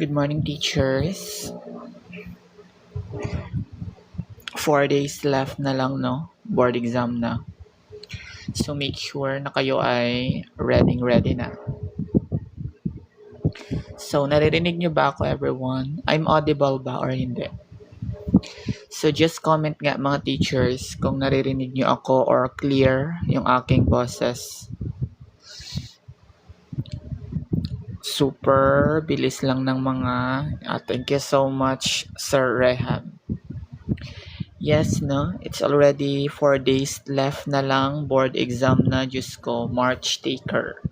Good morning, teachers. 4 days left na lang, no? Board exam na. So, make sure na kayo ay ready na. So, naririnig nyo ba ako, everyone? I'm audible ba or hindi? So, just comment nga mga teachers kung naririnig nyo ako or clear yung aking boses. Super bilis lang ng mga... thank you so much, Sir Rehab. Yes, no? It's already 4 days left na lang. Board exam na. Diyos ko, March taker.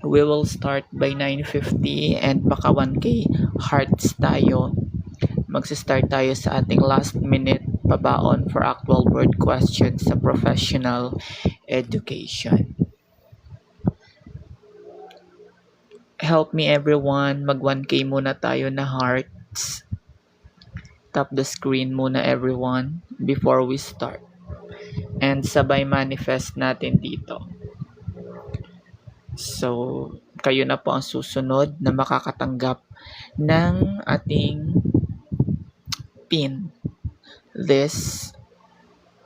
We will start by 9:50 and paka 1K hearts tayo. Magsa-start tayo sa ating last minute pabaon for actual board questions sa professional education. Help me everyone. Mag 1K muna tayo na hearts. Tap the screen muna everyone before we start. And sabay manifest natin dito. So, kayo na po ang susunod na makakatanggap ng ating pin this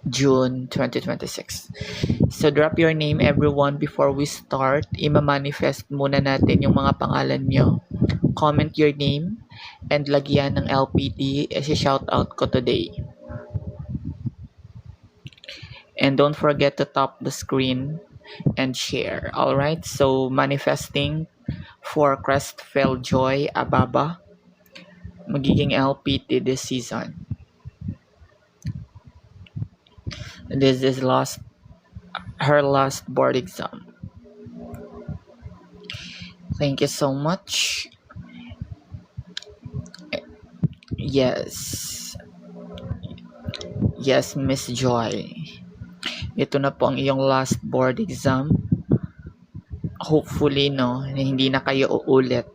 June 2026. So, drop your name everyone before we start. Ima-manifest muna natin yung mga pangalan nyo. Comment your name and lagyan ng LPT i-shoutout ko today. And don't forget to tap the screen and share. Alright, so manifesting for Crestfell Joy Ababa. Magiging LPT this season. This is her last board exam. Thank you so much. Yes, Miss Joy. Ito na po ang iyong last board exam. Hopefully, no, hindi na kayo uulit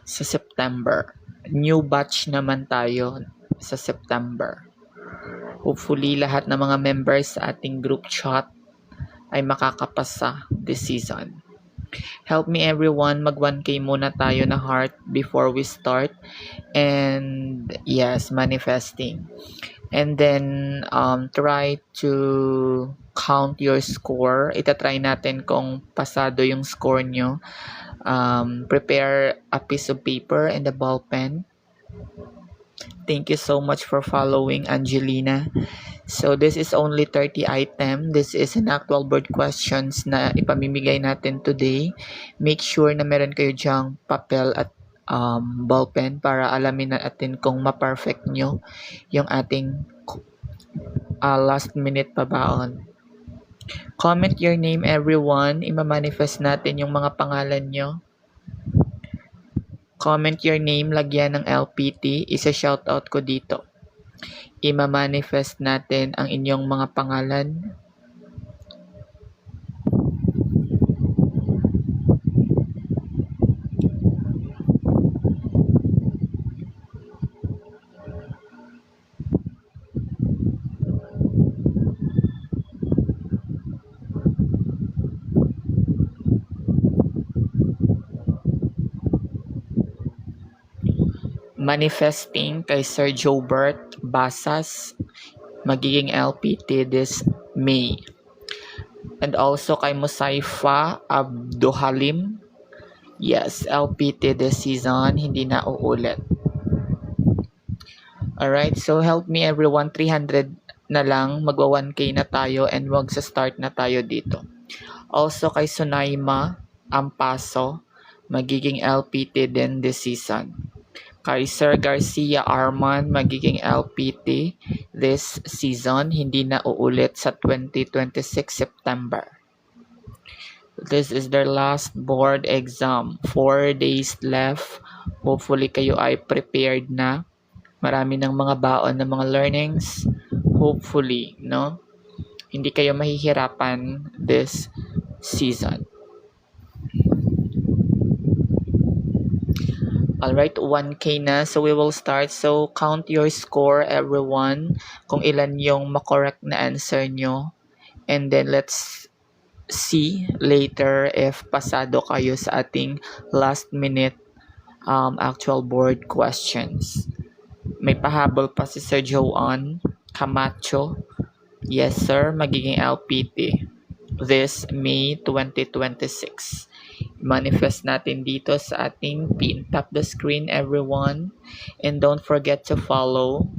sa September. New batch naman tayo sa September. Hopefully, lahat ng mga members sa ating group chat ay makakapasa this season. Help me everyone, mag 1K muna tayo na heart before we start. And yes, manifesting. And then, try to count your score. Itatry natin kung pasado yung score nyo. Prepare a piece of paper and a ball pen. Thank you so much for following, Angelina. So, this is only 30 item. This is an actual board questions na ipamimigay natin today. Make sure na meron kayo dyang papel at ball pen para alamin natin kung ma-perfect nyo yung ating last minute pabaon. Comment your name everyone. Ima-manifest natin yung mga pangalan nyo. Comment your name, lagyan ng LPT. Isa-shoutout ko dito. Ima-manifest natin ang inyong mga pangalan. Manifesting kay Sir Jobert Basas, magiging LPT this May. And also kay Musaifa Abduhalim, yes, LPT this season, hindi na uulit. Alright, so help me everyone, 300 na lang, magwa 1K na tayo and magsa-start na tayo dito. Also kay Sunaima Ampaso, magiging LPT din this season. Kay Sir Garcia Arman, magiging LPT this season, hindi na uulit sa 2026 September. This is their last board exam. 4 days left. Hopefully kayo ay prepared na. Marami ng mga baon ng mga learnings. Hopefully, no? Hindi kayo mahihirapan this season. Alright, 1K na. So, we will start. So, count your score, everyone. Kung ilan yung makorek na answer nyo. And then, let's see later if pasado kayo sa ating last minute actual board questions. May pahabol pa si Sir Joan Camacho. Yes sir, magiging LPT this May 2026. Manifest natin dito sa ating pin. Tap the screen everyone, and don't forget to follow.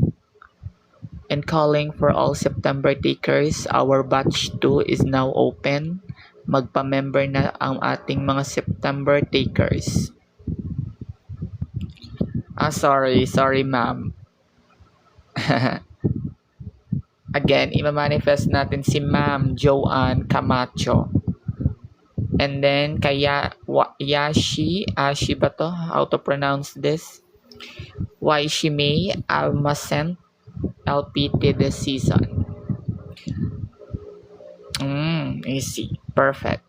And calling for all September takers, our batch 2 is now open. Magpa-member na ang ating mga September takers. Sorry ma'am. Again, ima-manifest natin si Ma'am Joanne Camacho. And then, kaya Ashi ba to? How to pronounce this? Waishime Almacent LPT this season. Easy. Perfect.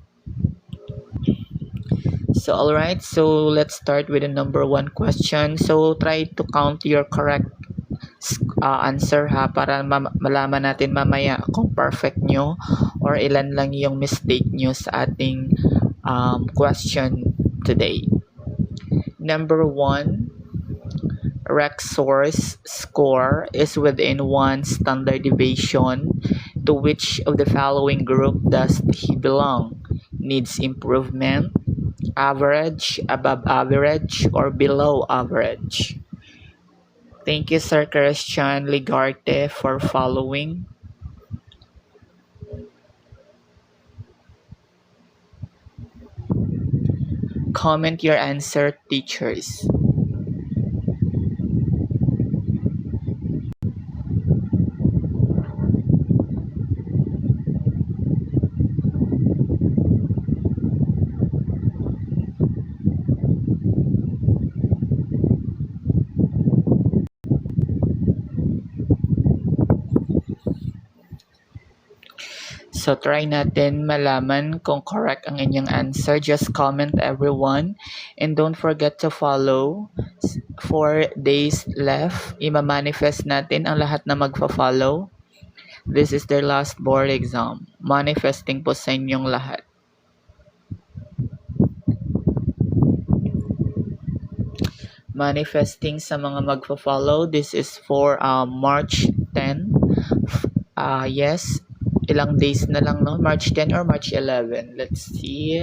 So, alright. So, let's start with the number 1 question. So, try to count your correct answer ha, para malaman natin mamaya kung perfect nyo or ilan lang yung mistake nyo sa ating question today. Number 1, Rexor's score is within 1 standard deviation. To which of the following group does he belong? Needs improvement, average, above average, or below average? Thank you, Sir Christian Ligarte, for following. Comment your answer, teachers. So, try natin malaman kung correct ang inyong answer. Just comment everyone. And don't forget to follow. 4 days left. Ima-manifest natin ang lahat na magfa-follow. This is their last board exam. Manifesting po sa inyong lahat. Manifesting sa mga magfa-follow. This is for March 10. Yes. Ilang days na lang, no? March 10 or March 11? Let's see.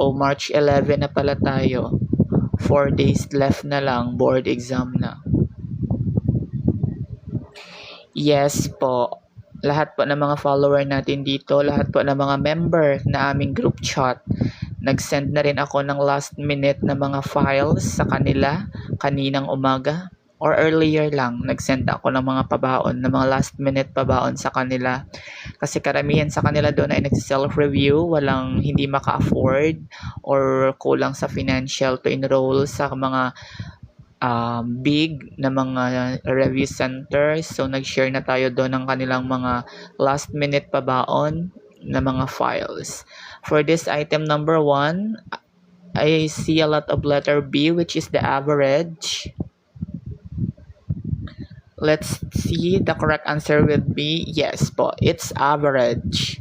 March 11 na pala tayo. 4 days left na lang. Board exam na. Yes po. Lahat po ng mga follower natin dito, lahat po ng mga member na aming group chat, nag-send na rin ako ng last minute na mga files sa kanila kaninang umaga. Or earlier lang, nag-send ako ng mga pabaon, ng mga last minute pabaon sa kanila. Kasi karamihan sa kanila doon ay nag-self-review, walang hindi maka-afford or kulang sa financial to enroll sa mga big na mga review centers. So, nag-share na tayo doon ng kanilang mga last minute pabaon na mga files. For this item number 1, I see a lot of letter B, which is the average. Let's see, the correct answer will be yes po, it's average.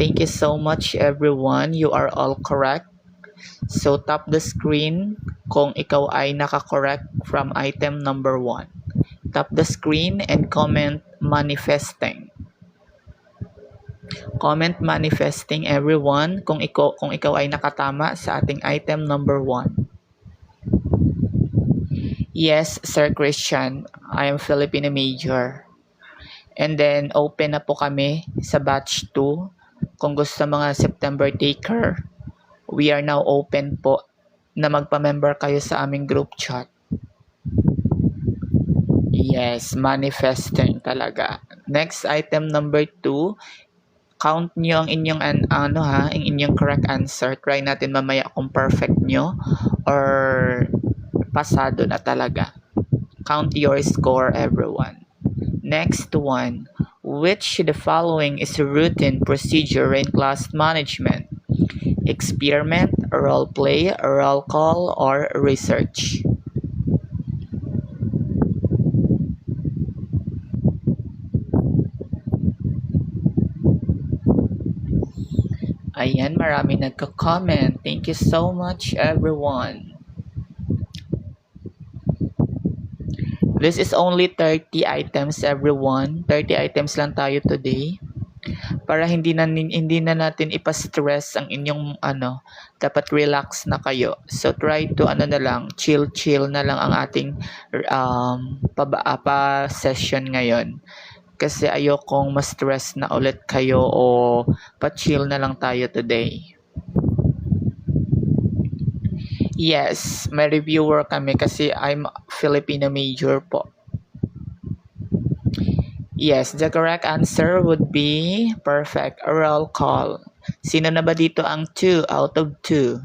Thank you so much everyone, you are all correct. So tap the screen kung ikaw ay naka-correct from item number 1. Tap the screen and comment manifesting. Comment manifesting everyone kung ikaw ay nakatama sa ating item number 1. Yes, Sir Christian, I am Filipino major. And then, open na po kami sa batch 2. Kung gusto mga September taker, we are now open po na magpa-member kayo sa aming group chat. Yes, manifesting talaga. Next item number 2, count nyo ang inyong ang inyong correct answer. Try natin mamaya kung perfect nyo or pasado na talaga. Count your score everyone. Next one, which the following is a routine procedure in class management? Experiment, role play, roll call, or research? Ayan, marami nagko-comment. Thank you so much, everyone. This is only 30 items, everyone. 30 items lang tayo today. Para hindi na natin ipa-stress ang inyong dapat relax na kayo. So try to na lang, chill na lang ang ating pa-session ngayon. Kasi ayokong ma-stress na ulit kayo o pa-chill na lang tayo today. Yes, may reviewer kami kasi I'm Filipino major po. Yes, the correct answer would be perfect. A roll call. Sino na ba dito ang 2 out of 2?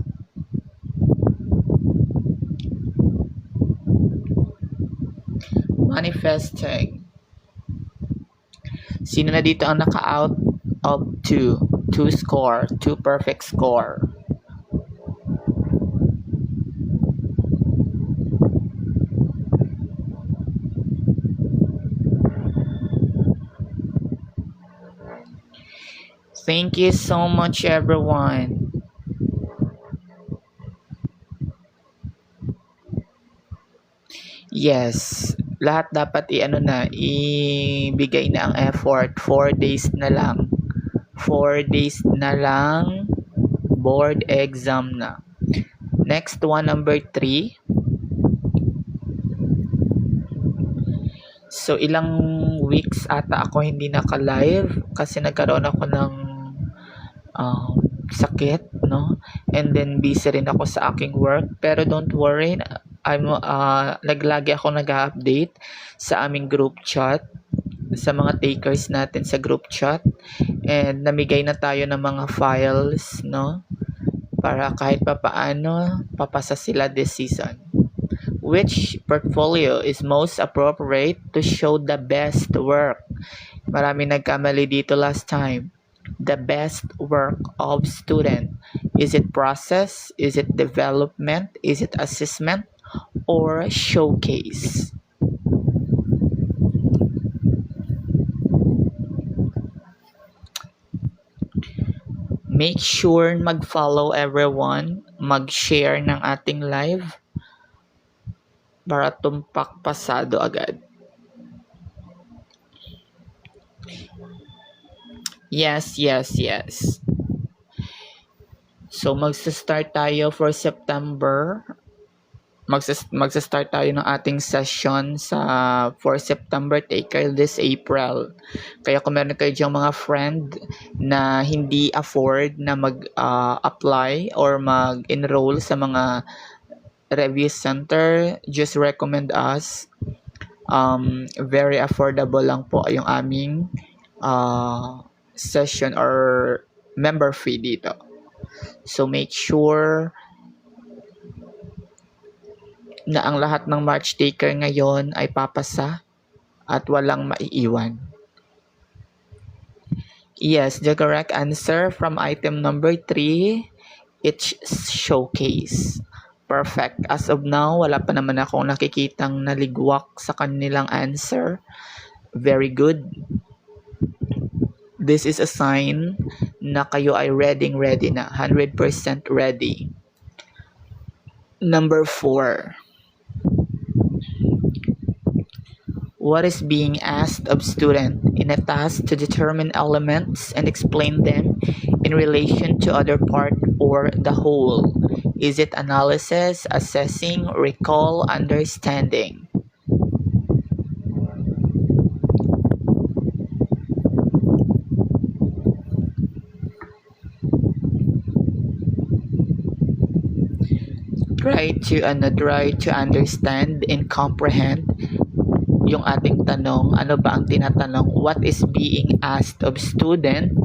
Manifesting. Sino na dito ang naka-out of 2? 2 score. 2 perfect score. Thank you so much, everyone. Yes, lahat dapat ibigay na ang effort. 4 days na lang. 4 days na lang. Board exam na. Next one, number 3. So, ilang weeks ata ako hindi naka-live kasi nagkaroon ako ng sakit, no? And then busy rin ako sa aking work. Pero don't worry, lagi ako nag-update sa aming group chat, sa mga takers natin sa group chat. And namigay na tayo ng mga files, no? Para kahit papaano, papasa sila this season. Which portfolio is most appropriate to show the best work? Marami nagkamali dito last time. The best work of student. Is it process? Is it development? Is it assessment? Or showcase? Make sure mag-follow everyone, mag-share ng ating live para tumpak pasado agad. Yes. So magsa-start tayo for September. Magsa-start tayo ng ating session for September taker this April. Kaya kung meron kayo diyang mga friend na hindi afford na mag-apply or mag-enroll sa mga review center, just recommend us. Very affordable lang po yung aming session or member fee dito. So make sure na ang lahat ng March taker ngayon ay papasa at walang maiiwan. Yes, the correct answer from item number 3, it's showcase. Perfect. As of now, wala pa naman akong nakikitang naligwak sa kanilang answer. Very good. This is a sign na kayo ay ready na. 100% ready. Number 4. What is being asked of student in a task to determine elements and explain them in relation to other part or the whole? Is it analysis, assessing, recall, understanding? Try to understand and comprehend yung ating tanong. Ano ba ang tinatanong? What is being asked of student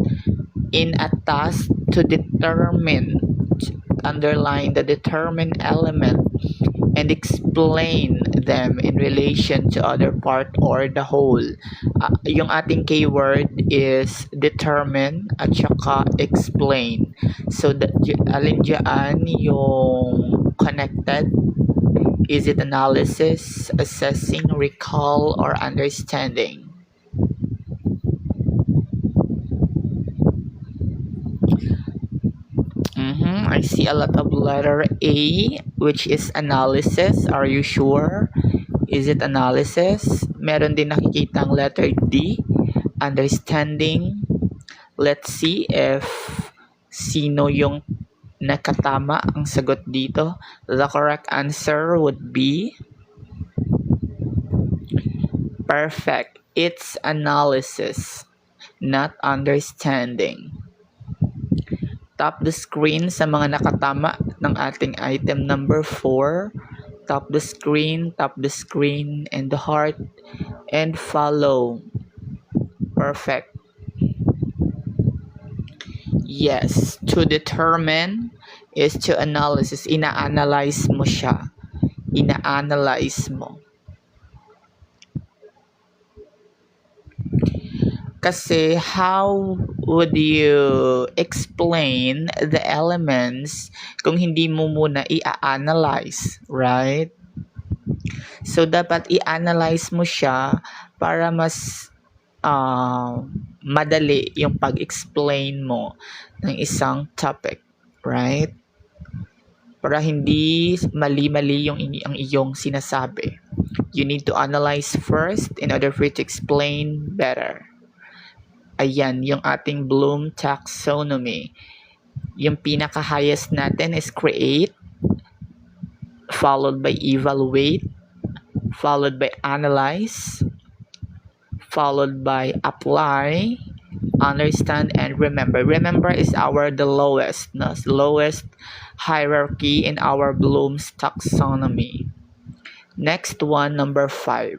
in a task to determine, underline the determine element and explain them in relation to other part or the whole. Yung ating keyword is determine at saka explain. So alin dyan yung connected? Is it analysis, assessing, recall, or understanding? I see a lot of letter A, which is analysis. Are you sure? Is it analysis? Meron din nakikitang letter D, understanding. Let's see if sino yung nakatama ang sagot dito. The correct answer would be perfect. It's analysis, not understanding. Tap the screen sa mga nakatama ng ating item number 4. Tap the screen, and the heart, and follow. Perfect. Yes, to determine is to analysis. Ina-analyze mo siya. Ina-analyze mo. Kasi how would you explain the elements kung hindi mo muna i-analyze, right? So, dapat i-analyze mo siya para mas madali yung pag-explain mo ng isang topic, right? Para hindi mali-mali ang iyong sinasabi. You need to analyze first in order for you to explain better. Ayan, yung ating Bloom taxonomy. Yung pinaka-highest natin is create, followed by evaluate, followed by analyze, followed by apply, understand, and remember. Remember is the lowest, no? Lowest hierarchy in our Bloom's taxonomy. Next one, number 5.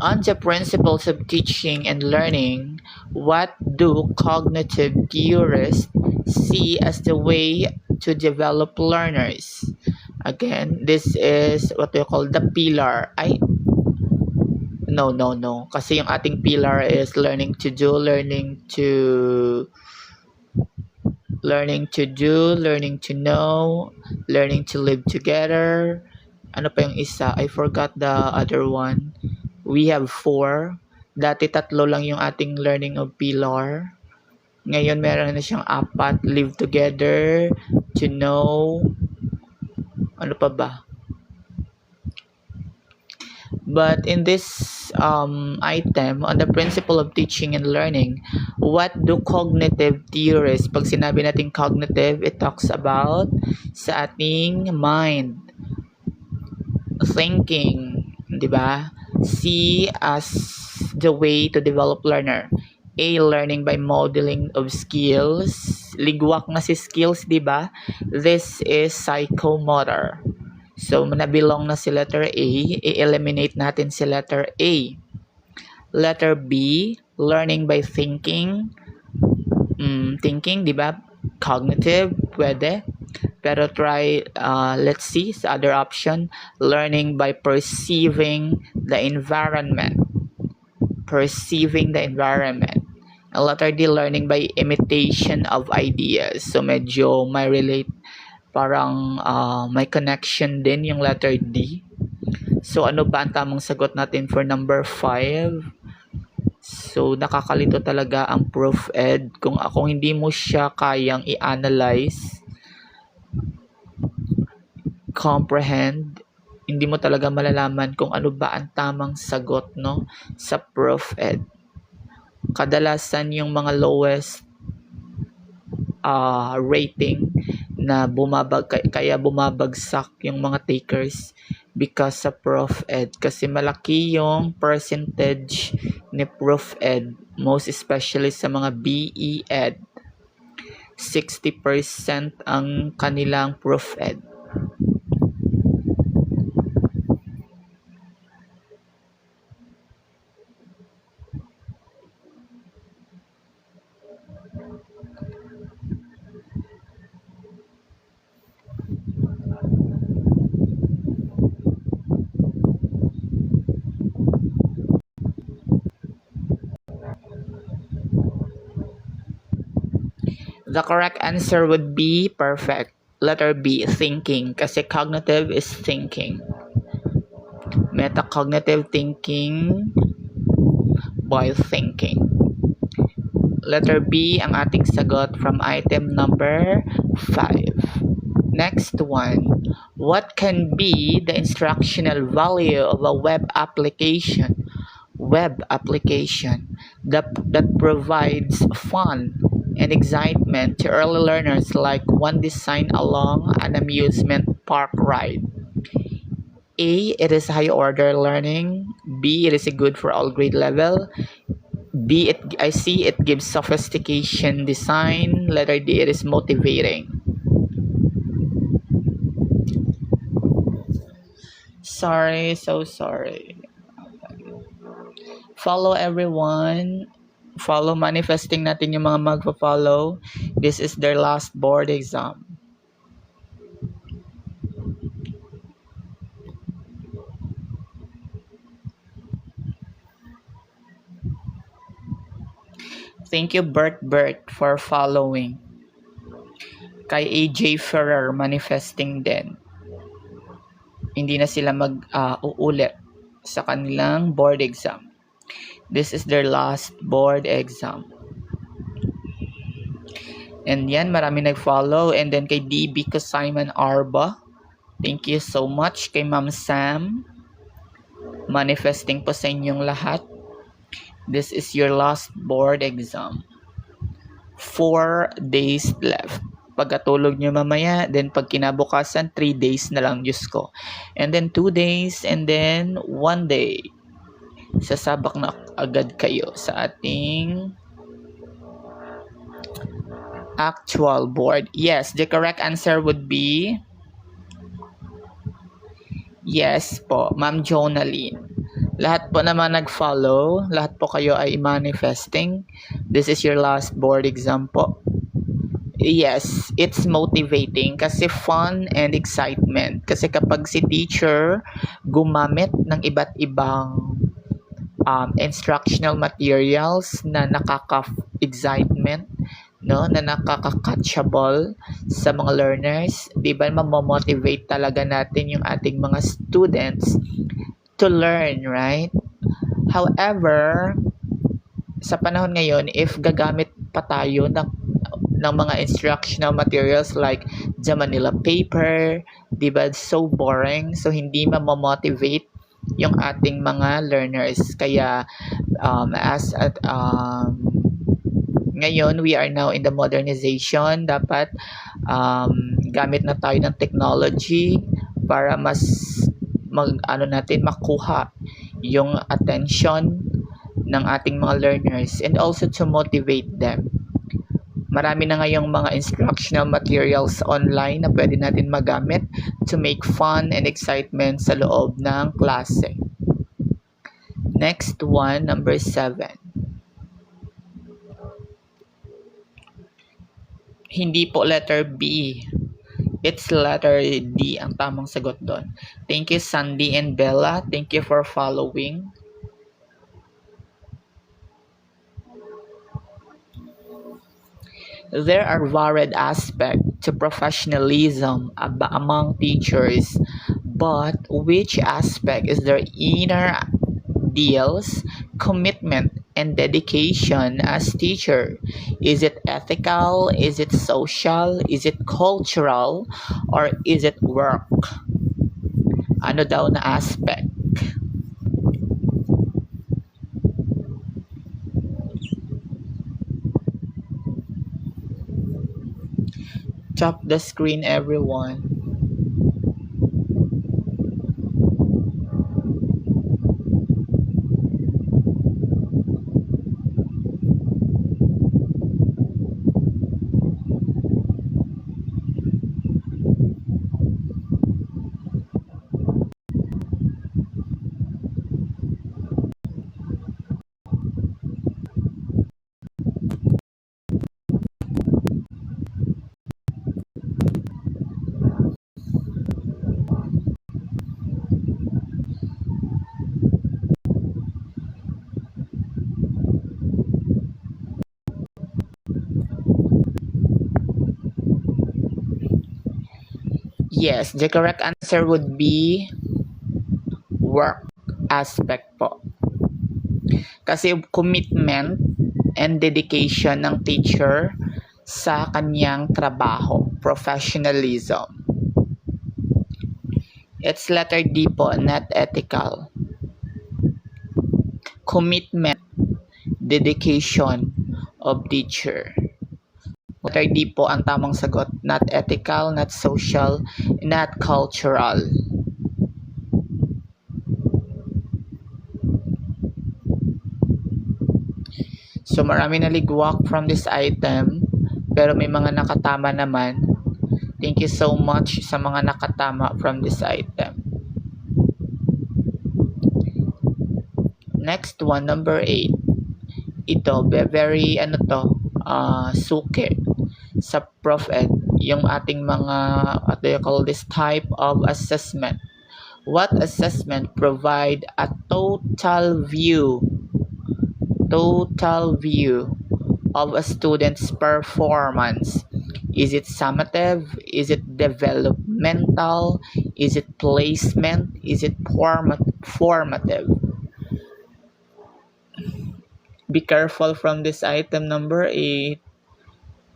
On the principles of teaching and learning, what do cognitive theorists see as the way to develop learners? Again, this is what we call the pillar. No. Kasi yung ating pillar is learning to do, learning to know, learning to live together. Ano pa yung isa? I forgot the other one. We have 4. Dati 3 lang yung ating learning of pillar. Ngayon meron na siyang 4. Live together, to know. Ano pa ba? But in this item, on the principle of teaching and learning, what do cognitive theorists, pag sinabi natin cognitive, it talks about sa ating mind, thinking, di ba? C as the way to develop learner. A, learning by modeling of skills. Ligwak na si skills, di ba? This is psychomotor. So, nabilong na si letter A. I-eliminate natin si letter A. Letter B, learning by thinking. Thinking, di ba? Cognitive, pwede. Pero try, let's see, sa other option, learning by perceiving the environment. And letter D, learning by imitation of ideas. So, medyo may relate, parang may connection din yung letter D. So, ano ba ang tamang sagot natin for number 5? So, nakakalito talaga ang proof ed. Kung hindi mo siya kayang i-analyze, comprehend, hindi mo talaga malalaman kung ano ba ang tamang sagot, no, sa prof ed. Kadalasan yung mga lowest rating na kaya bumabagsak yung mga takers because sa prof ed, kasi malaki yung percentage ni prof ed, most especially sa mga BE ed. 60% ang kanilang prof ed. The correct answer would be perfect. Letter B, thinking. Kasi cognitive is thinking. Metacognitive thinking by thinking. Letter B ang ating sagot from item number 5. Next one. What can be the instructional value of a web application? Web application that provides fun and excitement to early learners like one designed along an amusement park ride. A. It is high order learning. B. It is good for all grade level. B. I see it gives sophistication design. Letter D. It is motivating. Sorry, so sorry. Follow everyone. Follow manifesting natin yung mga magpa-follow. This is their last board exam. Thank you, Bert, for following. Kay AJ Ferrer, manifesting din. Hindi na sila mag-uulit sa kanilang board exam. This is their last board exam. And yan, marami nag-follow. And then kay DB ko Simon Arba. Thank you so much. Kay Ma'am Sam. Manifesting po sa inyong lahat. This is your last board exam. 4 days left. Pagkatulog nyo mamaya, then pag kinabukasan, 3 days na lang, Diyos ko. And then 2 days, and then 1 day. Sasabak na agad kayo sa ating actual board. Yes, the correct answer would be yes po, Ma'am Jonaline. Lahat po naman nag-follow, lahat po kayo ay manifesting. This is your last board exam po. Yes, it's motivating kasi fun and excitement. Kasi kapag si teacher gumamit ng iba't ibang instructional materials na nakaka-excitement, no, na nakaka-catchable sa mga learners, di ba mamomotivate talaga natin yung ating mga students to learn, right? However, sa panahon ngayon, if gagamit pa tayo ng mga instructional materials like the Manila paper, di ba, so boring, so hindi mamomotivate yung ating mga learners. Kaya ngayon, we are now in the modernization. Dapat gamit na tayo ng technology para mas makuha yung attention ng ating mga learners and also to motivate them. Marami na ngayong mga instructional materials online na pwede natin magamit to make fun and excitement sa loob ng klase. Next one, number 7. Hindi po letter B. It's letter D ang tamang sagot doon. Thank you, Sandy and Bella. Thank you for following. There are varied aspects to professionalism among teachers, but which aspect is their inner ideals, commitment, and dedication as teacher? Is it ethical? Is it social? Is it cultural? Or is it work? Ano daw na aspect? Tap the screen, everyone. Yes, the correct answer would be work aspect po. Kasi commitment and dedication ng teacher sa kanyang trabaho, professionalism. It's letter D po, not ethical. Commitment, dedication of teacher. Letter D po ang tamang sagot, not ethical, not social, not cultural. So marami naligwak from this item, pero may mga nakatama naman. Thank you so much sa mga nakatama from this item. Next one, number 8. Ito, very suke sa Prof Ed, yung ating mga, what do you call this type of assessment. What assessment provide a total view of a student's performance? Is it summative? Is it developmental? Is it placement? Is it formative? Be careful from this item number 8.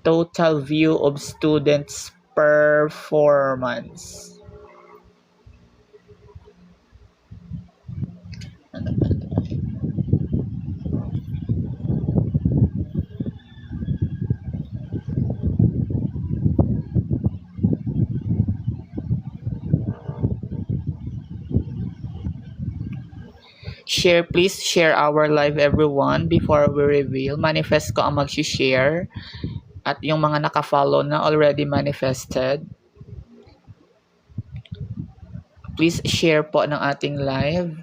Total view of students' performance. Share, please share our live everyone before we reveal. Manifest ko ang mag-share at yung mga naka-follow na already manifested. Please share po ng ating live.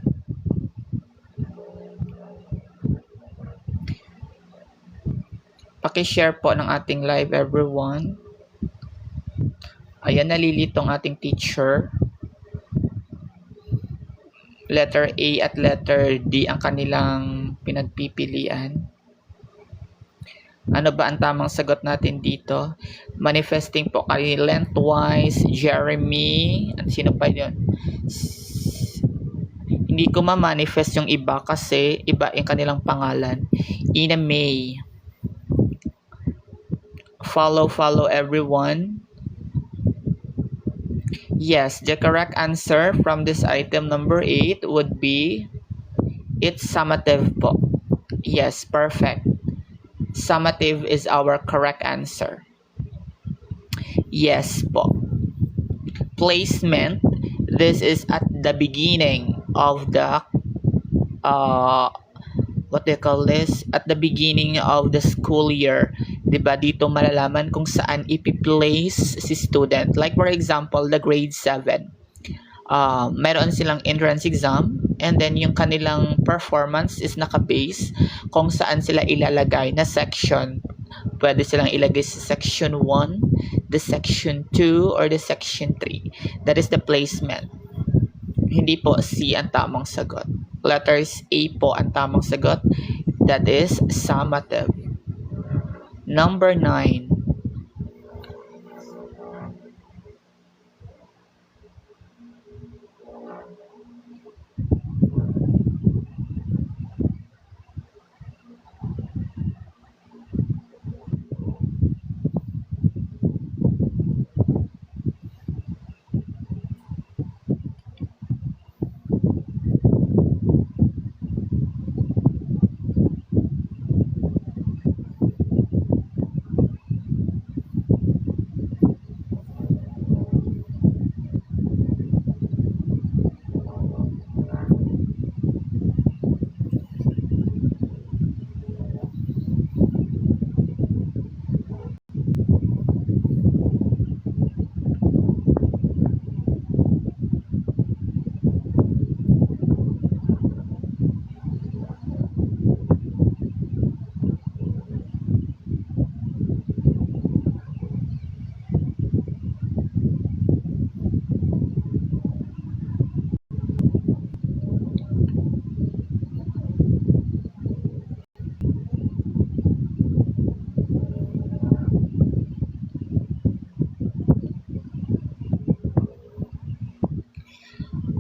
Paki-share po ng ating live everyone. Ayan, nalilitong ating teacher. Letter A at letter D ang kanilang pinagpipilian. Ano ba ang tamang sagot natin dito? Manifesting po kay lengthwise, Jeremy, at sino pa yun? Hindi ko ma-manifest yung iba kasi iba yung kanilang pangalan. Ina May. Follow everyone. Yes, the correct answer from this item number 8 would be, it's summative po. Yes, perfect. Summative is our correct answer. Yes po. Placement, this is at the beginning of the what they call this, at the beginning of the school year. Diba, dito malalaman kung saan ipi-place si student. Like for example, the grade 7. Meron silang entrance exam and then yung kanilang performance is naka-base kung saan sila ilalagay na section. Pwede silang ilagay sa section 1, the section 2, or the section 3. That is the placement. Hindi po C ang tamang sagot. Letters A po ang tamang sagot. That is summative. Number 9.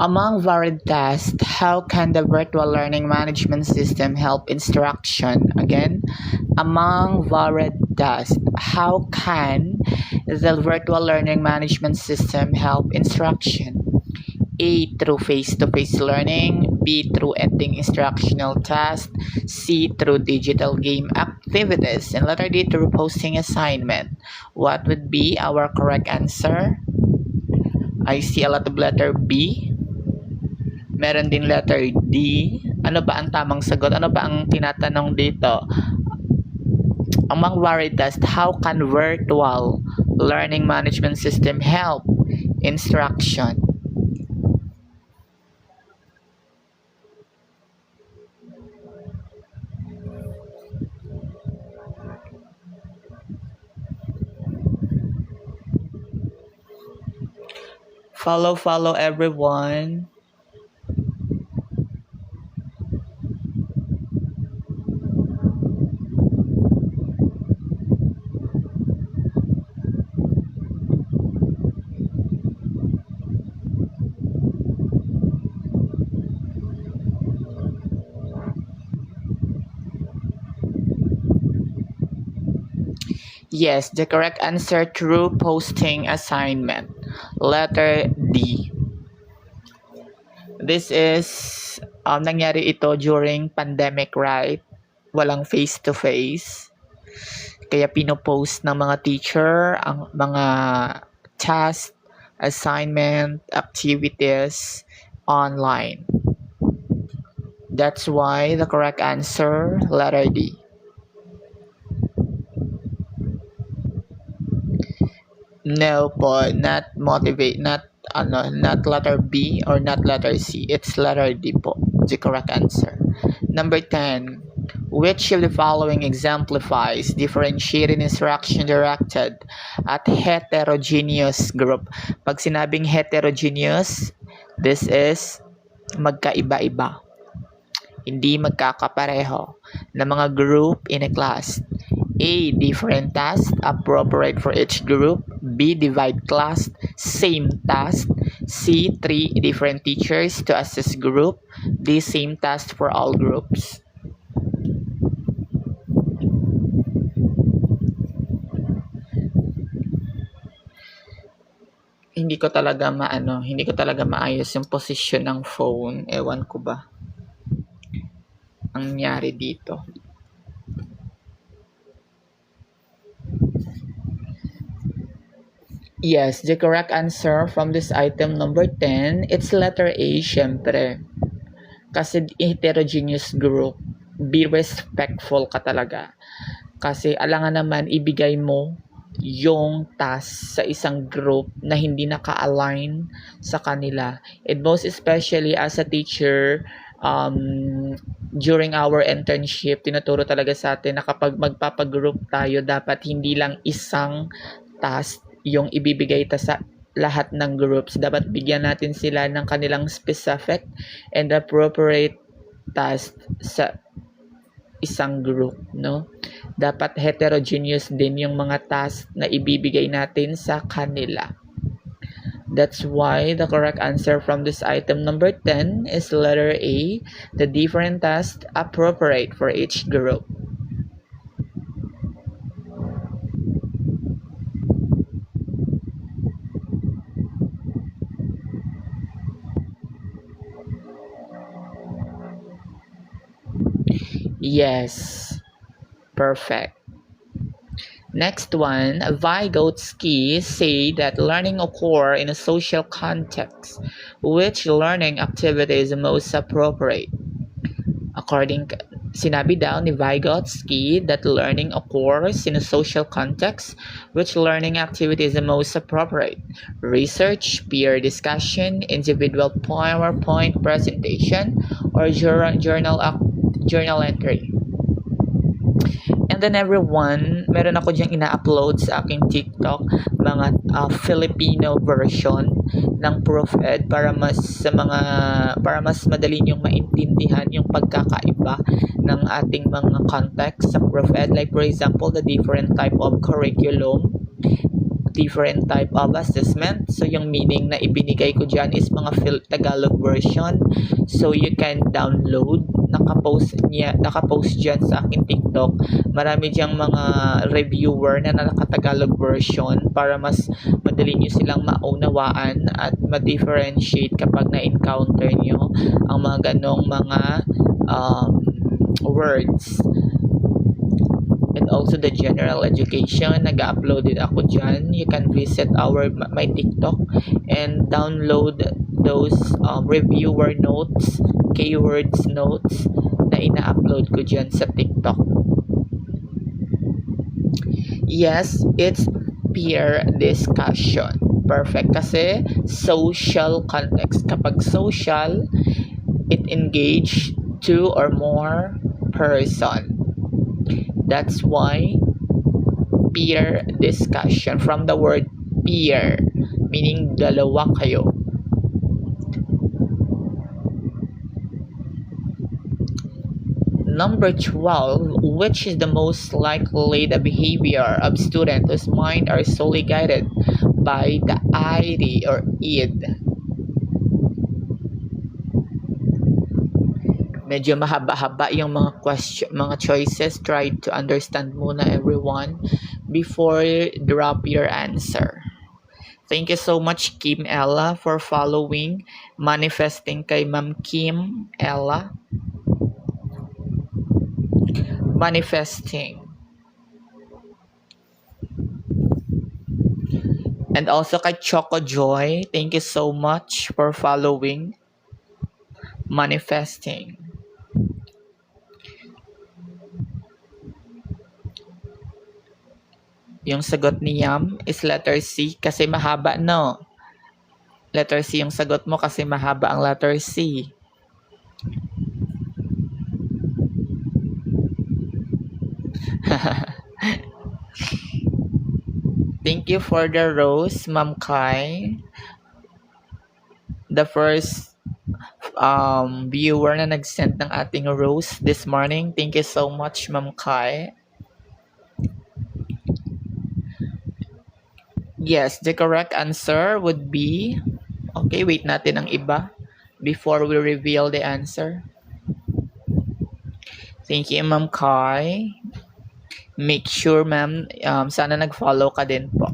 Among varied tasks, how can the virtual learning management system help instruction? Again, among varied tasks, how can the virtual learning management system help instruction? A. Through face-to-face learning. B. Through editing instructional tasks. C. Through digital game activities. And letter D. Through posting assignment. What would be our correct answer? I see a lot of letter B. Meron din letter D. Ano ba ang tamang sagot? Ano ba ang tinatanong dito? Among varied tasks, how can virtual learning management system help instruction? Follow everyone. Yes, the correct answer through posting assignment. Letter D. This is nangyari ito during pandemic, right? Walang face-to-face. Kaya pinopost ng mga teacher ang mga task, assignment, activities online. That's why the correct answer, letter D. No po, not motivate, not letter B or not letter C. It's letter D po, the correct answer. Number 10. Which of the following exemplifies differentiated instruction directed at heterogeneous group? Pag sinabing heterogeneous, this is magkaiba-iba. Hindi magkakapareho na mga group in a class. A. Different tasks appropriate for each group. B. Divide class. Same task. C. 3 different teachers to assess group. D. Same task for all groups. Hindi ko talaga maayos yung position ng phone. Ewan ko ba ang nangyari dito. Yes, the correct answer from this item number 10, it's letter A, syempre. Kasi heterogeneous group, be respectful ka talaga. Kasi alangan naman ibigay mo yung task sa isang group na hindi naka-align sa kanila. And most especially as a teacher, during our internship, tinuturo talaga sa atin na kapag magpapagroup tayo, dapat hindi lang isang task yung ibibigay sa lahat ng groups. Dapat bigyan natin sila ng kanilang specific and appropriate task sa isang group, no? Dapat heterogeneous din yung mga task na ibibigay natin sa kanila. That's why the correct answer from this item number 10 is letter A, the different tasks appropriate for each group. Yes, perfect. Next one, Vygotsky say that learning occur in a social context. Which learning activity is most appropriate? Sinabi daw ni Vygotsky that learning occurs in a social context. Which learning activity is the most appropriate? Research, peer discussion, individual PowerPoint presentation, or journal entry? And then everyone, meron ako diyang ina-upload sa aking TikTok mga Filipino version ng Prof-Ed para mas madali niyong maintindihan yung pagkakaiba ng ating mga context sa Prof-Ed. Like for example, the different type of curriculum different type of assessment. So yung meaning na ibinigay ko dyan is mga Tagalog version. So you can download. Nakapost dyan sa aking TikTok. Marami diyang mga reviewer na nakatagalog version para mas madali nyo silang maunawaan at ma-differentiate kapag na-encounter nyo ang mga ganong mga words. And also the general education, nag-upload din ako dyan. You can visit my TikTok and download those reviewer notes, keywords notes na ina-upload ko dyan sa TikTok. Yes, it's peer discussion. Perfect kasi social context. Kapag social, it engage two or more person. That's why peer discussion, from the word peer, meaning dalawa kayo. Number 12, which is the most likely the behavior of students whose mind are solely guided by the ID or id? Medyo mahaba-haba yung mga choices. Try to understand muna everyone before drop your answer. Thank you so much, Kim Ella, for following. Manifesting kay Ma'am Kim Ella. Manifesting. And also kay Choco Joy, thank you so much for following. Manifesting. Yung sagot ni Yam is letter C kasi mahaba, no? Letter C yung sagot mo kasi mahaba ang letter C. Thank you for the rose, Ma'am Kai. The first viewer na nag-send ng ating rose this morning. Thank you so much, Ma'am Kai. Yes, the correct answer would be... Okay, wait natin ang iba before we reveal the answer. Thank you, Ma'am Kai. Make sure, ma'am, sana nag-follow ka din po.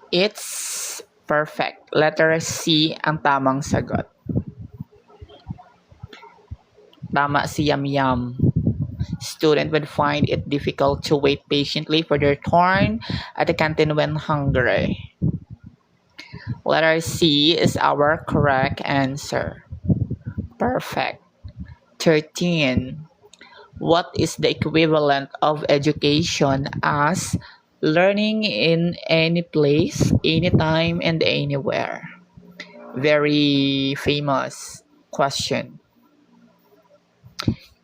It's perfect. Letter C ang tamang sagot. Tama si Yam Yam. Student would find it difficult to wait patiently for their turn at the canteen when hungry. Letter C is our correct answer. Perfect. 13. What is the equivalent of education as learning in any place, anytime, and anywhere? Very famous question.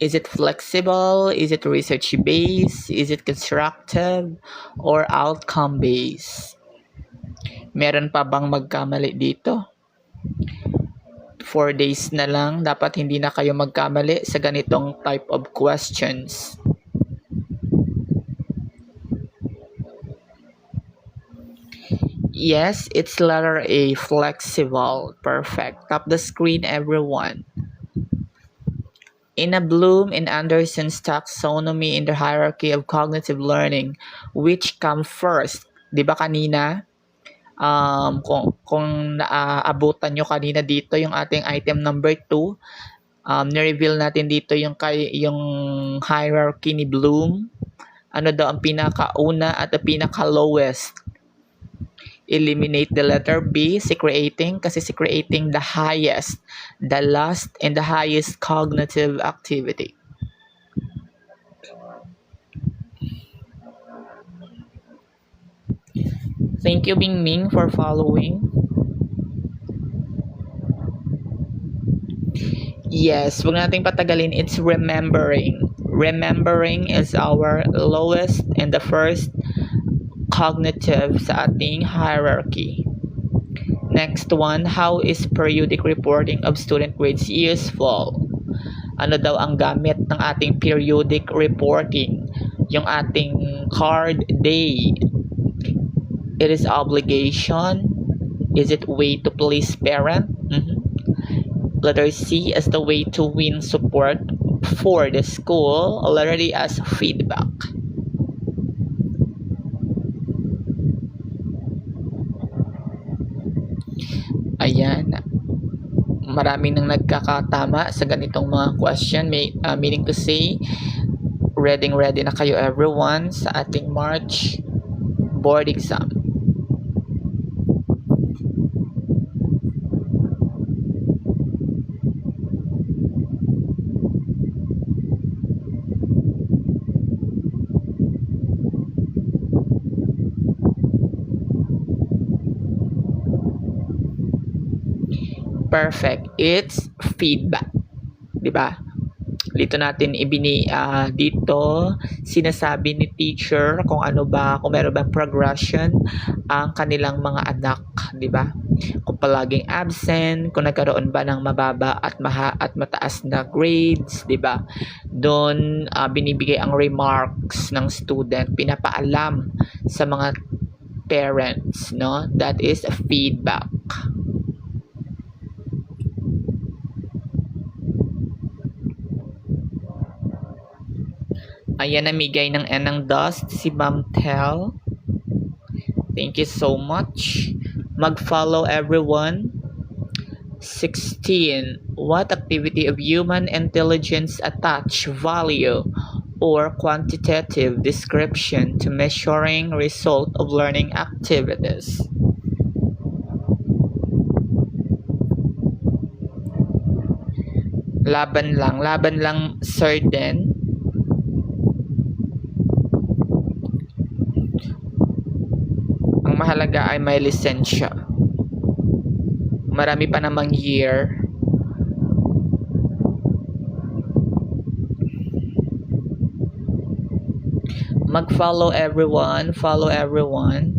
Is it flexible? Is it research-based? Is it constructive? Or outcome-based? Meron pa bang magkamali dito? 4 days na lang. Dapat hindi na kayo magkamali sa ganitong type of questions. Yes, it's letter A, flexible. Perfect. Tap the screen, everyone. In a Bloom and Anderson's taxonomy in the hierarchy of cognitive learning, which come first? Di ba kanina? Kung naabutan nyo kanina dito yung ating item number 2, ni-reveal natin dito yung hierarchy ni Bloom. Ano daw ang pinakauna at ang pinaka-lowest? Eliminate the letter B, si creating, kasi si creating the highest, the last, and the highest cognitive activity. Thank you, Bing Ming, for following. Yes, huwag nating patagalin. It's remembering. Remembering is our lowest and the first cognitive sa ating hierarchy. Next one, how is periodic reporting of student grades useful? Ano daw ang gamit ng ating periodic reporting? Yung ating card day. It is obligation. Is it way to please parent? Letter C as the way to win support for the school. Letter D as feedback. Ayan. Marami nang nagkakatama sa ganitong mga question. Meaning to say, ready na kayo everyone sa ating March board exam. Perfect. It's feedback. 'Di ba? Dito natin dito sinasabi ni teacher kung meron bang progression ang kanilang mga anak, 'di ba? Kung palaging absent, kung nagkaroon ba ng mababa at mataas na grades, 'di ba? Doon binibigay ang remarks ng student, pinapaalam sa mga parents, no? That is feedback. Ayan, namigay ng N ng dust si Ma'am Tel. Thank you so much. Mag-follow everyone. 16. What activity of human intelligence attach value or quantitative description to measuring result of learning activities? Laban lang sir din. Ang mahalaga ay may lisensya. Marami pa namang year. Mag-follow everyone. Follow everyone.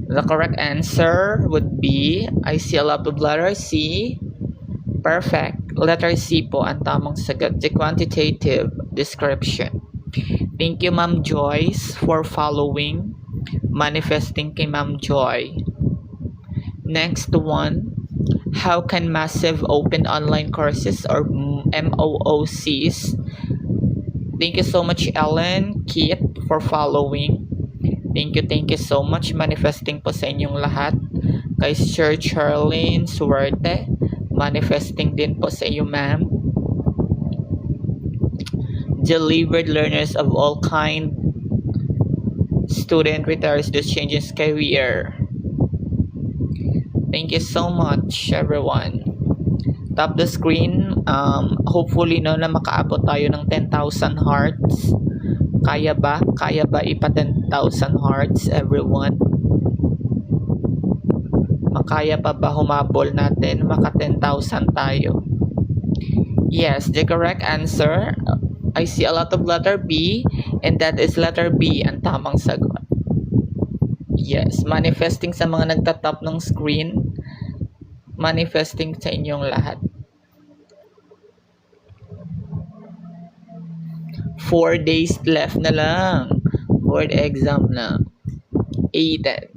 The correct answer would be, I see a lot of letter C. Perfect. Letter C po ang tamang sagot. The quantitative description. Thank you, Ma'am Joyce, for following. Manifesting kay Ma'am Joy. Next one. How can massive open online courses or MOOCs? Thank you so much, Ellen, Kit, for following. Thank you so much. Manifesting po sa inyong lahat. Kay Sir Charlene Suerte. Manifesting din po sa iyo, ma'am. Delivered learners of all kind. Student retires this changes career. Thank you so much, everyone. Tap the screen. Hopefully, na makaabot tayo ng 10,000 hearts. Kaya ba? Kaya ba ipa 10,000 hearts, everyone? Makaya pa ba humabol natin? Maka 10,000 tayo. Yes, the correct answer. I see a lot of letter B, and that is letter B ang tamang sagot. Yes, manifesting sa mga nagtatap ng screen. Manifesting sa inyong lahat. 4 days left na lang. Board exam na. 8.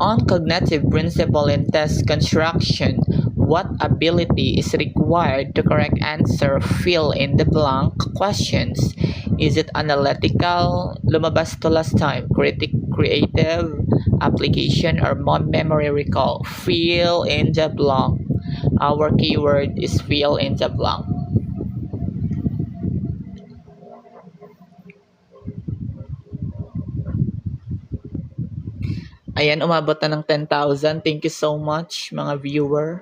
On cognitive principle in test construction, what ability is required to correct answer fill in the blank questions? Is it analytical, lumabas to last time, creative, application, or memory recall? Fill in the blank. Our keyword is fill in the blank. Ayan, umabot na ng 10,000. Thank you so much, mga viewer,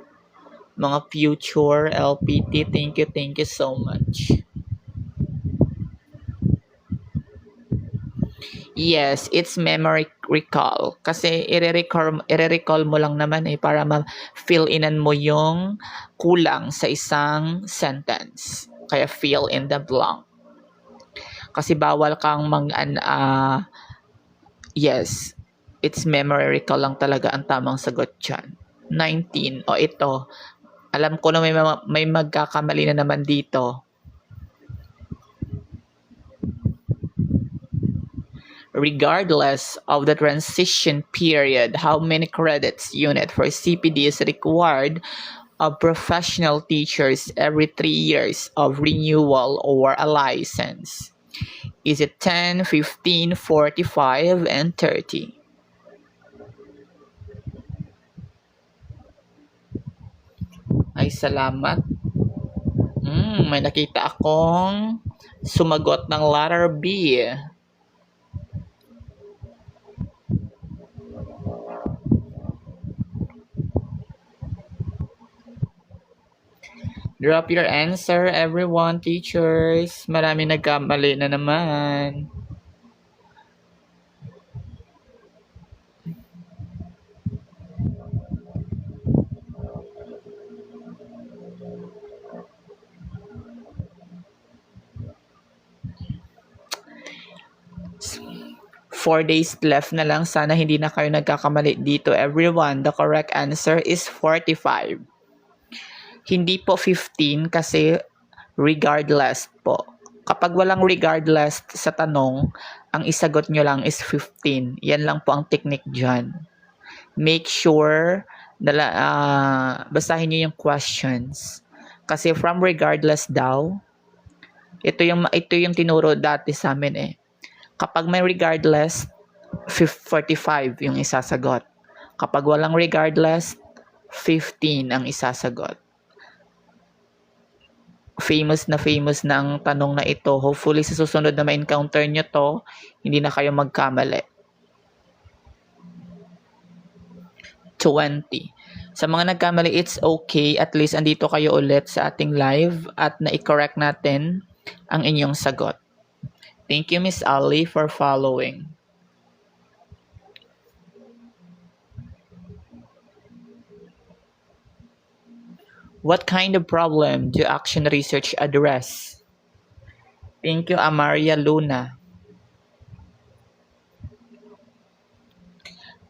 mga future LPT. Thank you so much. Yes, it's memory recall. Kasi i-recall mo lang naman para ma-fill inan mo yung kulang sa isang sentence. Kaya fill in the blank. Kasi bawal kang yes, it's memory recall lang talaga ang tamang sagot dyan. 19. O ito, alam ko na may magkakamali na naman dito. Regardless of the transition period, how many credits unit for CPD is required of professional teachers every 3 years of renewal or a license? Is it 10, 15, 45, and 30? Ay, salamat. May nakita akong sumagot ng letter B. Drop your answer, everyone, teachers. Marami nagkamali na naman. Four days left na lang. Sana hindi na kayo nagkakamali dito, everyone. The correct answer is 45. Hindi po 15 kasi regardless po. Kapag walang regardless sa tanong, ang isagot nyo lang is 15. Yan lang po ang technique dyan. Make sure basahin nyo yung questions. Kasi from regardless daw, ito yung tinuro dati sa amin Kapag may regardless, 45 yung isasagot. Kapag walang regardless, 15 ang isasagot. Famous na ang tanong na ito. Hopefully sa susunod na ma-encounter nyo to, hindi na kayo magkamali. 20. Sa mga nagkamali, it's okay. At least andito kayo ulit sa ating live at na-correct natin ang inyong sagot. Thank you, Miss Ali, for following. What kind of problem do action research address? Thank you, Amaria Luna.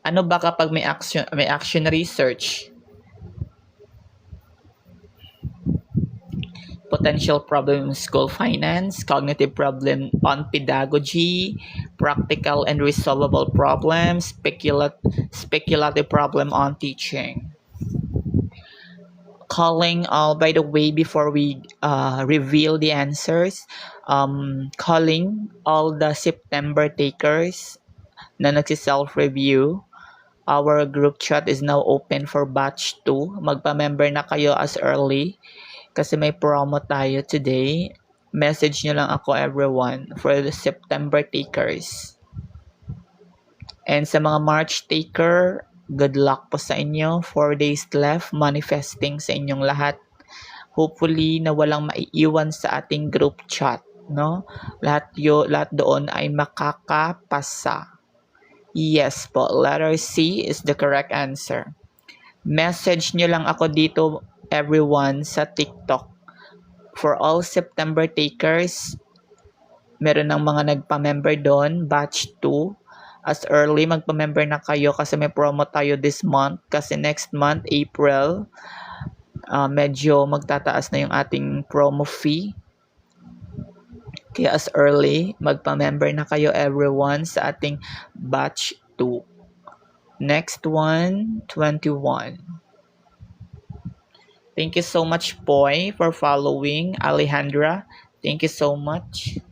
Ano ba kapag may action research? Potential problem in school finance, cognitive problem on pedagogy, practical and resolvable problems, speculative problem on teaching. Calling by the way, before we reveal the answers, calling all the September takers na nagsi-self-review. Our group chat is now open for batch 2. Magpa-member na kayo as early kasi may promo tayo today. Message nyo lang ako, everyone, for the September takers. And sa mga March taker, good luck po sa inyo. 4 days left, manifesting sa inyong lahat. Hopefully na walang maiiwan sa ating group chat, no? Lahat doon ay makakapasa. Yes po, letter C is the correct answer. Message nyo lang ako dito, everyone, sa TikTok. For all September takers, meron ng mga nagpa-member doon, batch 2. As early, magpa-member na kayo kasi may promo tayo this month. Kasi next month, April, medyo magtataas na yung ating promo fee. Kaya as early, magpa-member na kayo, everyone, sa ating batch 2. Next one, 21. Thank you so much, Poy, for following. Alejandra, thank you so much.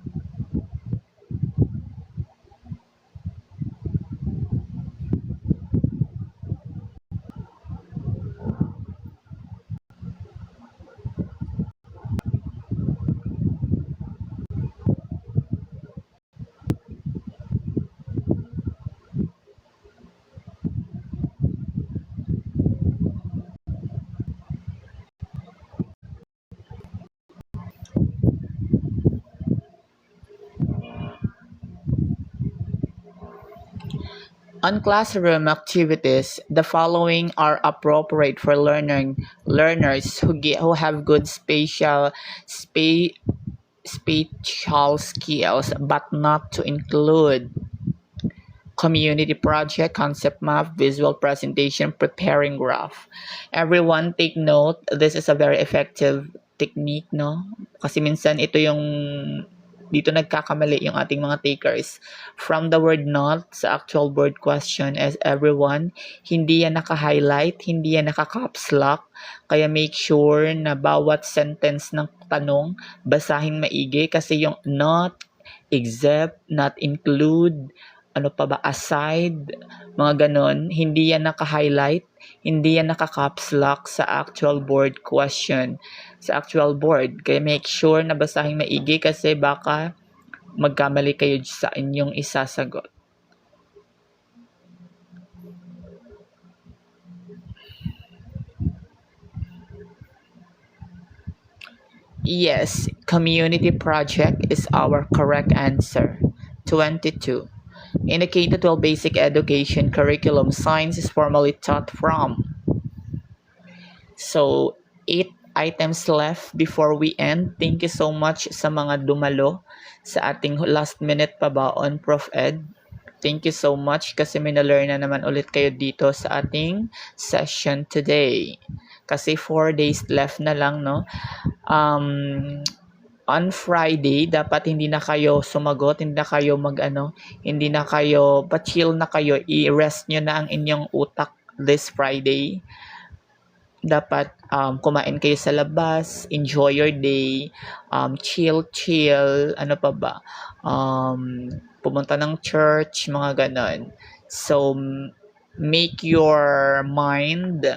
On classroom activities, the following are appropriate for learners who have good spatial skills, but not to include community project, concept map, visual presentation, preparing graph. Everyone take note, this is a very effective technique, no? Kasi minsan ito yung dito nagkakamali yung ating mga takers. From the word not sa actual word question as everyone, hindi yan naka-highlight, hindi yan naka-caps lock. Kaya make sure na bawat sentence ng tanong, basahin maigi kasi yung not, except, not include, ano pa ba, aside, mga ganon, hindi yan naka-highlight, hindi yan naka-caps lock sa actual board question, sa actual board. Kaya make sure na basahin maigi kasi baka magkamali kayo sa inyong isasagot. Yes, community project is our correct answer. 22. Indicate that while basic education curriculum science is formally taught from. So, 8 items left before we end. Thank you so much sa mga dumalo sa ating last minute pabaon, Prof. Ed. Thank you so much kasi may na-learn na naman ulit kayo dito sa ating session today. Kasi 4 days left na lang, no? On Friday, dapat hindi na kayo sumagot, hindi na kayo hindi na kayo, pa-chill na kayo, i-rest nyo na ang inyong utak this Friday. Dapat kumain kayo sa labas, enjoy your day, chill, ano pa ba, pumunta ng church, mga ganon. So, make your mind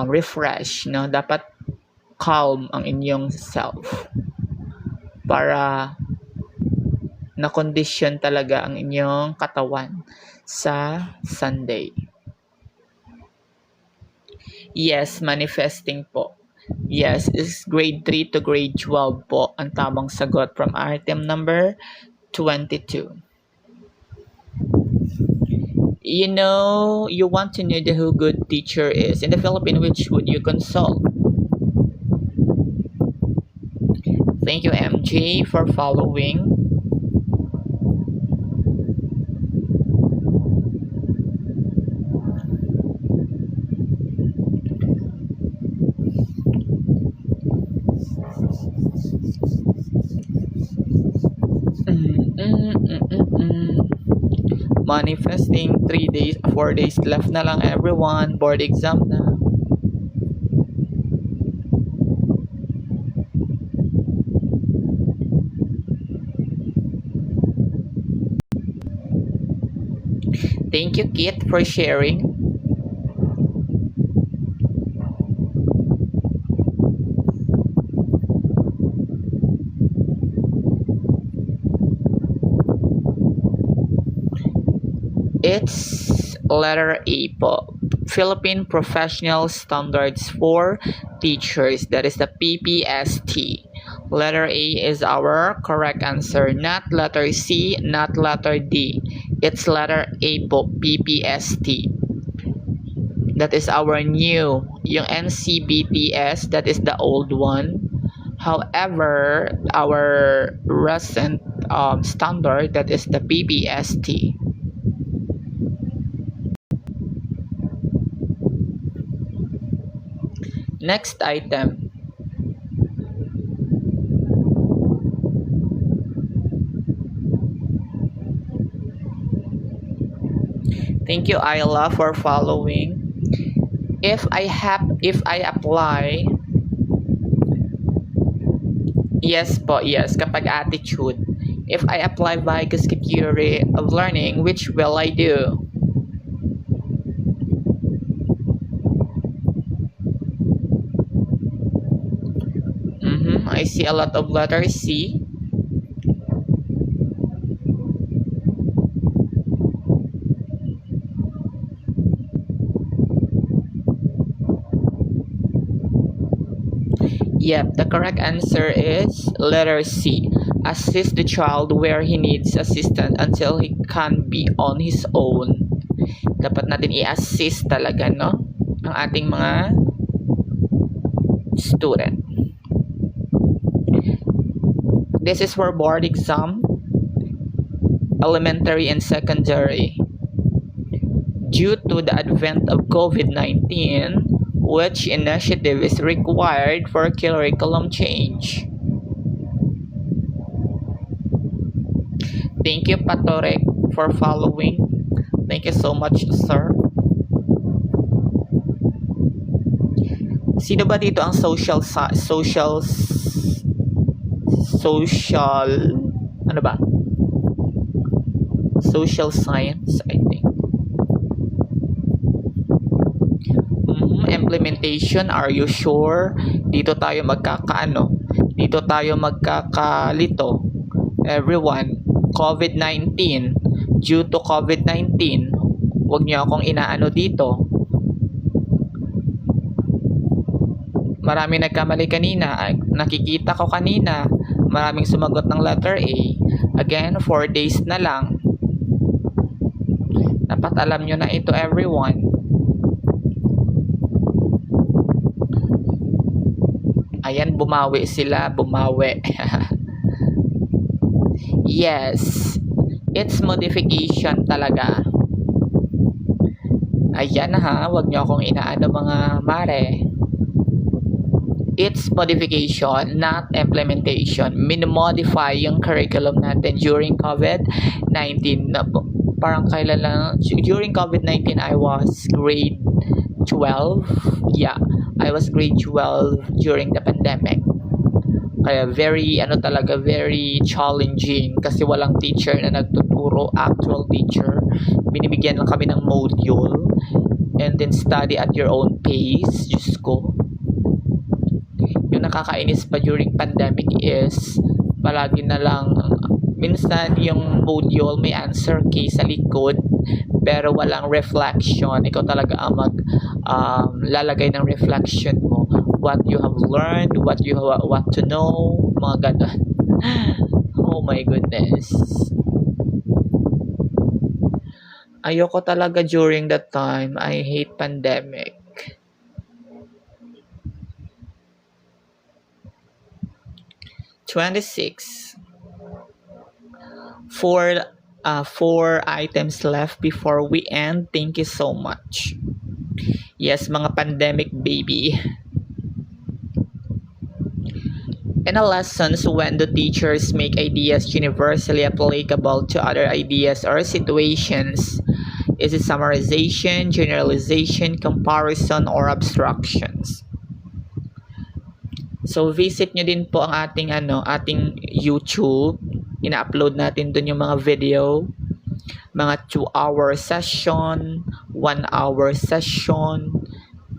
refresh, no? Dapat calm ang inyong self para na-condition talaga ang inyong katawan sa Sunday. Yes, manifesting po. Yes, is grade 3 to grade 12 po ang tamang sagot from item number 22. You know, you want to know who good teacher is. In the Philippines, which would you consult? Thank you, MJ, for following. Manifesting 4 days left na lang, everyone. Board exam na. Thank you, Kit, for sharing. It's letter A po. Philippine Professional Standards for Teachers. That is the PPST. Letter A is our correct answer. Not letter C, not letter D. It's letter A po, PPST. That is our new. Yung NCBTS, that is the old one. However, our recent standard, that is the PPST. Next item. Thank you, Ayla, for following. If I apply, yes po, yes, kapag attitude. If I apply Vigus Theory of Learning, which will I do? I see a lot of letter C. Yep, the correct answer is letter C. Assist the child where he needs assistance until he can be on his own. Dapat natin i-assist talaga, no? Ang ating mga student. This is for board exam, elementary and secondary. Due to the advent of COVID-19, which initiative is required for curriculum change? Thank you, Patorek, for following. Thank you so much, sir. Sino ba dito ang social ano ba? Social science, I think. Implementation, are you sure? Dito tayo magkakalito. Everyone, COVID-19. Due to COVID-19, huwag niyo akong inaano dito. Marami nagkamali kanina. Nakikita ko kanina, maraming sumagot ng letter A. Again, 4 days na lang. Dapat alam nyo na ito, everyone. Ayan, bumawi sila. Yes. It's modification talaga. Ayan ha, wag nyo akong inaano mga mare. It's modification, not implementation. Minimodify yung curriculum natin during COVID-19. Parang kailan lang, during COVID-19, I was grade 12. Yeah, I was grade 12 during the pandemic. Kaya very challenging kasi walang teacher na nagtuturo, actual teacher. Binibigyan lang kami ng module and then study at your own pace. Diyos ko. Yung nakakainis pa during pandemic is palagi na lang, minsan yung module may answer key sa likod pero walang reflection. Ikaw talaga ang lalagay ng reflection mo, what you have learned, what to know, mga ganun. Oh my goodness. Ayoko talaga during that time. I hate pandemic. (26) Four items left before we end. Thank you so much. Yes, mga pandemic baby. In a lessons, when the teachers make ideas universally applicable to other ideas or situations, is it summarization, generalization, comparison, or abstractions? So visit nyo din po ang ating YouTube. Ina-upload natin dun yung mga video, mga 2-hour session, 1-hour session.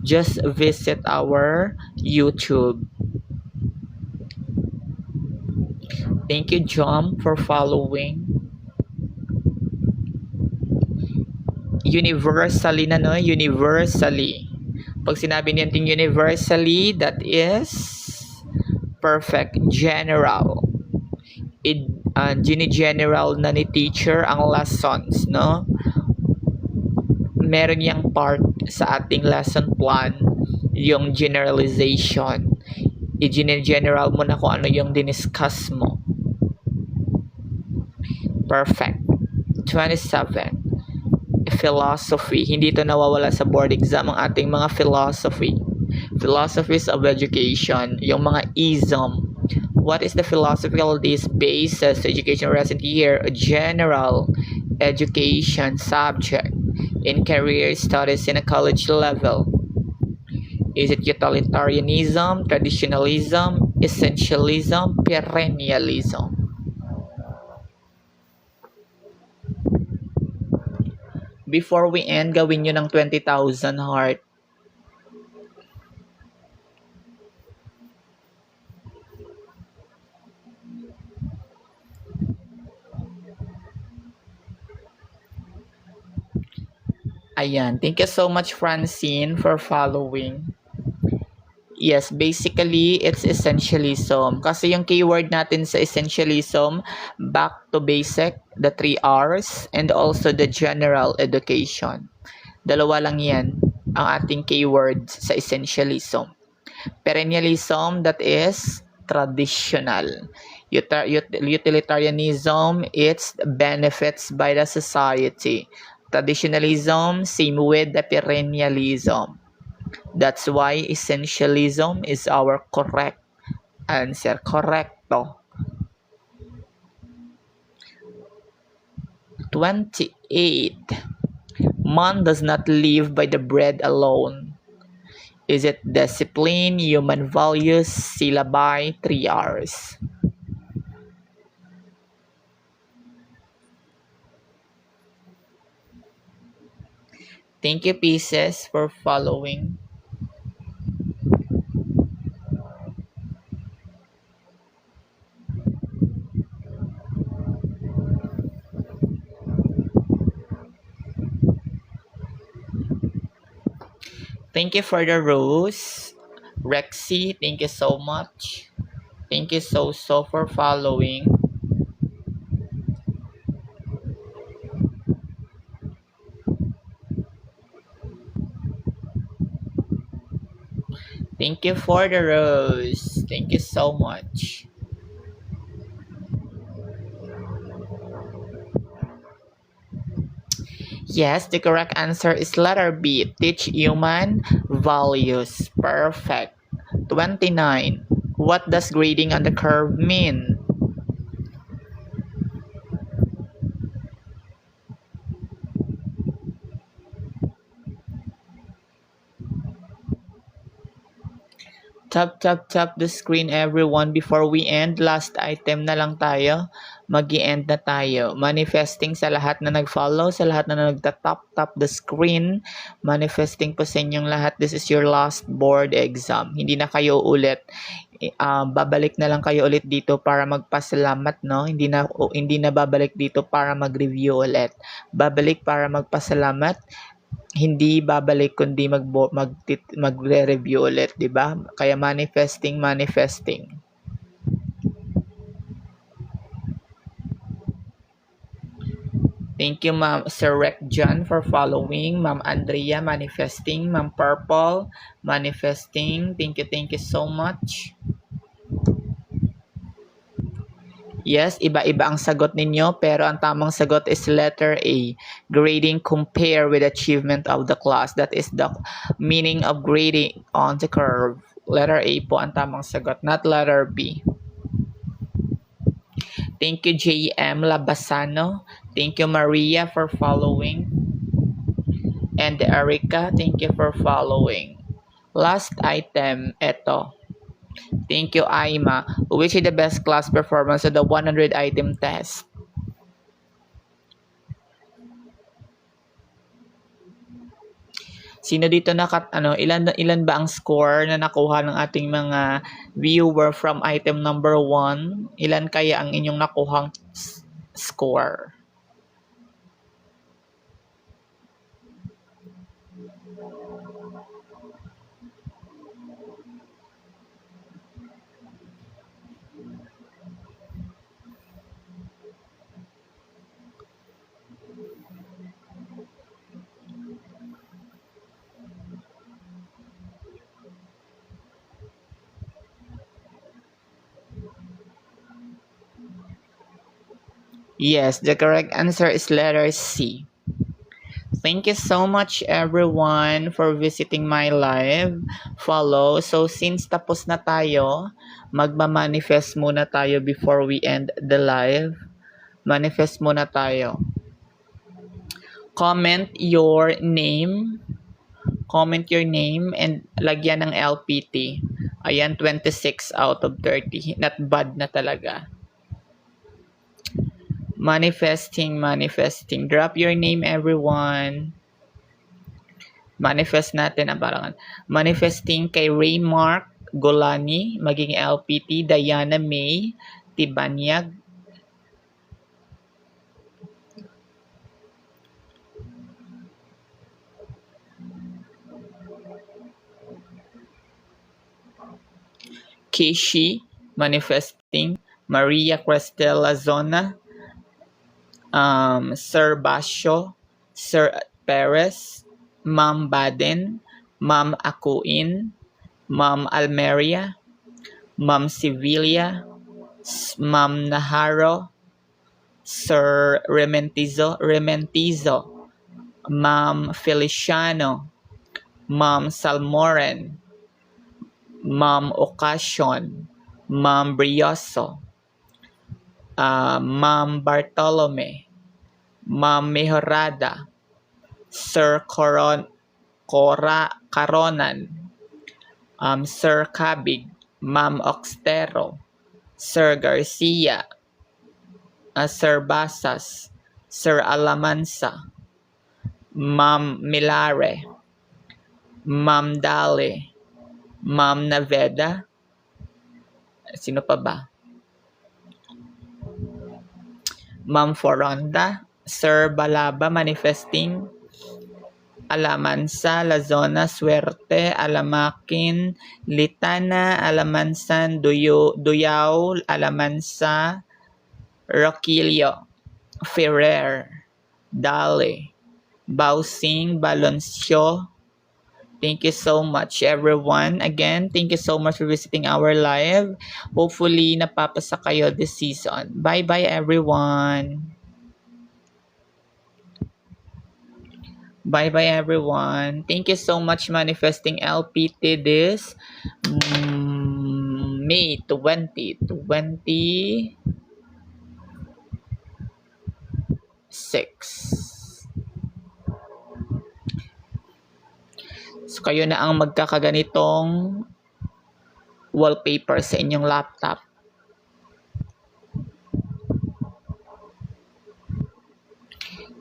Just visit our YouTube. Thank you, John, for following. Universally universally. Pag sinabi natin universally, that is perfect, general. Gini-general na ni teacher ang lessons, no? Meron yang part sa ating lesson plan, yung generalization. I-general mo na kung ano yung diniscuss mo. Perfect. 27. Philosophy. Hindi ito nawawala sa board exam, ang ating mga philosophy. Philosophies of education, yung mga ism. What is the philosophical basis to education present here? A general education subject in career studies in a college level. Is it utilitarianism, traditionalism, essentialism, perennialism? Before we end, gawin nyo ng 20,000 heart. Ayan. Thank you so much, Francine, for following. Yes, basically, it's essentialism. Kasi yung keyword natin sa essentialism, back to basic, the 3 R's, and also the general education. Dalawa lang yan ang ating keywords sa essentialism. Perennialism, that is traditional. Utilitarianism, it's benefits by the society. Traditionalism, same with the perennialism. That's why essentialism is our correct answer. Correcto. 28. Man does not live by the bread alone. Is it discipline, human values, syllabi, 3 R's? Thank you, Pieces, for following. Thank you for the rose. Rexy, thank you so much. Thank you so for following. Thank you for the rose. Thank you so much. Yes, the correct answer is letter B. Teach human values. Perfect. 29. What does grading on the curve mean? Tap the screen everyone before we end. Last item na lang tayo. Mag-i-end na tayo. Manifesting sa lahat na nag-follow, sa lahat na nagta-tap the screen. Manifesting po sa inyong lahat. This is your last board exam. Hindi na kayo ulit. Babalik na lang kayo ulit dito para magpasalamat, no? Hindi na babalik dito para mag-review ulit. Babalik para magpasalamat, hindi babalik kundi magre-review ulit, 'di ba? Kaya manifesting. Thank you, Ma'am Sir Rec John, for following. Ma'am Andrea, manifesting. Ma'am Purple, manifesting. Thank you so much. Yes, iba-iba ang sagot ninyo, pero ang tamang sagot is letter A. Grading compare with achievement of the class. That is the meaning of grading on the curve. Letter A po ang tamang sagot, not letter B. Thank you, JM Labasano. Thank you, Maria, for following. And Erica, thank you for following. Last item, eto. Thank you, Aima. Which is the best class performance of the 100 item test? Sino dito ilan ba ang score na nakuha ng ating mga viewer from item number 1? Ilan kaya ang inyong nakuhang score? Yes, the correct answer is letter C. Thank you so much everyone for visiting my live. Follow. So since tapos na tayo, magma-manifest muna tayo before we end the live. Manifest muna tayo. Comment your name. Comment your name and lagyan ng LPT. Ayan, 26 out of 30. Not bad na talaga. Manifesting. Drop your name everyone. Manifest natin ang parangan. Manifesting kay Raymark Golani, maging LPT, Diana May Tibanyag. Kishi, manifesting. Maria Cristel Lazona, Sir Basyo, Sir Perez, Ma'am Baden, Ma'am Akuin, Ma'am Almeria, Ma'am Sevilla, Ma'am Naharo, Sir Rementizo, Ma'am Feliciano, Ma'am Salmoren, Ma'am Occasion, Ma'am Brioso, Ma'am Bartolome, Ma'am Mejorada, Sir Caronan, Sir Cabig, Ma'am Oxtero, Sir Garcia, Sir Basas, Sir Alamansa, Ma'am Milare, Ma'am Dale, Ma'am Naveda, sino pa ba? Ma'am Foronda, Sir Balaba manifesting, Alamansa, Lazona, Suerte, Alamakin, Litana, Alamansan, Duyao, Alamansa, Roquillo, Ferrer, Dale, Bausing, Baloncio. Thank you so much, everyone. Again, thank you so much for visiting our live. Hopefully, napapasa kayo this season. Bye-bye, everyone. Bye-bye, everyone. Thank you so much, Manifesting LPT this May 2026. So, kayo na ang magkakaganitong wallpaper sa inyong laptop.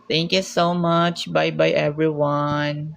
Thank you so much. Bye-bye, everyone.